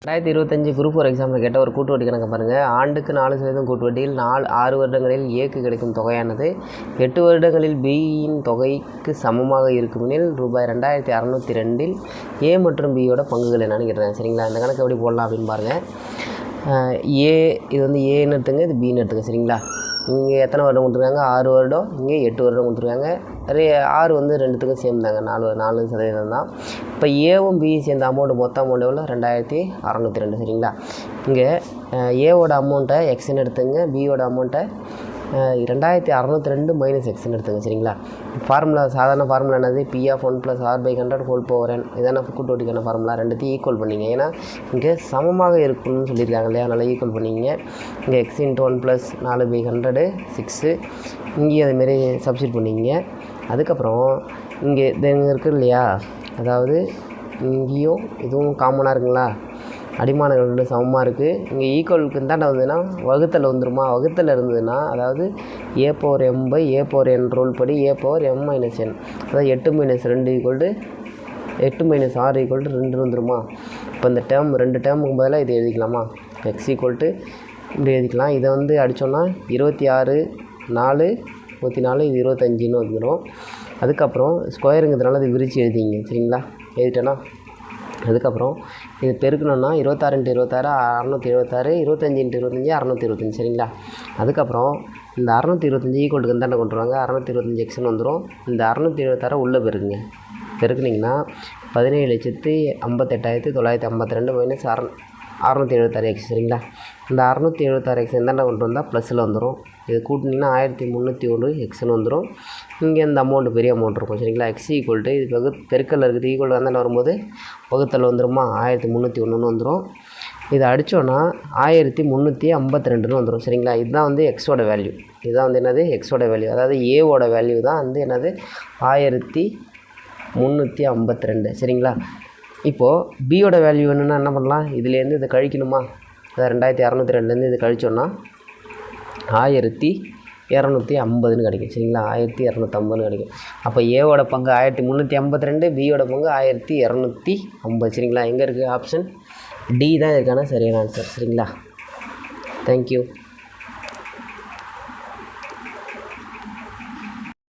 2025 group 4 எக்ஸாமில் கேட்ட ஒரு கூட்டு வட்டி கணக்கு பாருங்கள். ஆண்டுக்கு 4% கூட்டு வட்டியில் 6 வருடங்களில் ஏக்கு கிடைக்கும் தொகையானது 8 வருடங்களில் பியின் தொகைக்கு சமமாக இருக்குமெனில் ரூபாய் 2602 ஏ மற்றும் பியோட பங்குகள் என்னன்னு கேட்டுறாங்க. சரிங்களா, இந்த கணக்கு எப்படி போடலாம் அப்படின்னு பாருங்கள். ஏ இது வந்து ஏன்னு எடுத்துங்க, இது பின்னு எடுத்துங்க. சரிங்களா, இங்கே எத்தனை வருடம் கொடுத்துருக்காங்க? 6 வருடம். இங்கே 8 வருடம் கொடுத்துருக்காங்க. 6 வந்து ரெண்டுத்துக்கும் சேம் தாங்க, 4% தான். இப்போ ஏவும் பியும் சேர்ந்த அமௌண்ட்டு மொத்த அமௌண்ட் எவ்வளோ? 2602. சரிங்களா, இங்கே ஏவோட அமௌண்ட்டை எக்ஸ்ன்னு எடுத்துங்க, பியோட அமௌண்ட்டை 2602 மைனஸ் எக்ஸ்ன்னு எடுத்துங்க. சரிங்களா, ஃபார்முலா சாதாரண ஃபார்முலா என்னது? P(1 + R/100)(n). இதான கூட்டு வட்டிக்கான ஃபார்முலா. ரெண்டுத்தையும் ஈக்குவல் பண்ணிங்க. ஏன்னா இங்கே சமமாக இருக்கணும்னு சொல்லியிருக்காங்க இல்லையா, அதனால் ஈக்குவல் பண்ணிங்க. இங்கே x × 1 + 4/100 6. இங்கேயும் அதேமாரி சப்ஸ்டியூட் பண்ணிங்க. அதுக்கப்புறம் இங்கே இது இருக்குது இல்லையா, அதாவது இங்கேயும் இதுவும் காமனாக இருக்குங்களா, அடிமானங்கள் ரெண்டு சமமாக இருக்குது. இங்கே ஈக்குவலுக்கு தாண்டா வந்ததுன்னா வகுத்தல் வந்துடுமா? வகுத்தல் இருந்ததுன்னா அதாவது a/m/a/n ரூல் படி a/m - n, அதாவது 8 - 2 = 8 - 6 = 2 வந்துடுமா? இப்போ இந்த டேர்ம் ரெண்டு டேர்முக்கு பதிலாக இது எழுதிக்கலாமா? x = இப்படி எழுதிக்கலாம். இதை வந்து அடித்தோன்னா 26 4 24 இது 25ன்னு வந்துடும். அதுக்கப்புறம் ஸ்கொயருங்கிறதுனால அது விரித்து எழுதிங்க. சரிங்களா, எழுதிட்டேன்னா அதுக்கப்புறம் இது பெருக்கணுன்னா 26 × 26 676, 25 × 25 625. சரிங்களா, அதுக்கப்புறம் இந்த 625 ஈக்குவலுக்கு தாண்டை கொண்டு வாங்க, 625 எக்ஸ்ன்னு வந்துடும். இந்த 676 உள்ளே பெருக்குங்க. பெருக்குனிங்கன்னா 17,58,952 மைனஸ் 676 எக்ஸ். சரிங்களா, இந்த 676 எக்ஸ் எந்தாண்டா கொண்டு வந்தால் ப்ளஸில் வந்துடும். இது கூட்டினீங்கன்னா 1301 எக்ஸ்ன்னு வந்துடும். இங்கே இந்த அமௌண்ட்டு பெரிய அமௌண்ட் இருக்கும். சரிங்களா, x = இது பெருக்கல் இருக்குது, ஈக்குவல் வந்தால் வரும்போது வகுத்தல் வந்துடுமா? 1301 வந்துடும். இதை அடித்தோன்னா 1352 வந்துடும். சரிங்களா, இதுதான் வந்து எக்ஸோட வேல்யூ. இதுதான் வந்து என்னது? எக்ஸோட வேல்யூ. அதாவது ஏவோட வேல்யூ தான் வந்து என்னது? 1352. சரிங்களா, இப்போது பியோட வேல்யூ வேணும்னா என்ன பண்ணலாம்? இதுலேருந்து இதை கழிக்கணுமா? அதாவது 2602லேருந்து இது கழிச்சோன்னா 1250ன்னு கிடைக்கும். சரிங்களா, 1250ன்னு கிடைக்கும். அப்போ ஏவோட பங்கு 1352, பியோட பங்கு 1250. சரிங்களா, எங்கே இருக்குது? ஆப்ஷன் டி தான் இதுக்கான சரியான ஆன்சர். சரிங்களா, தேங்க்யூ.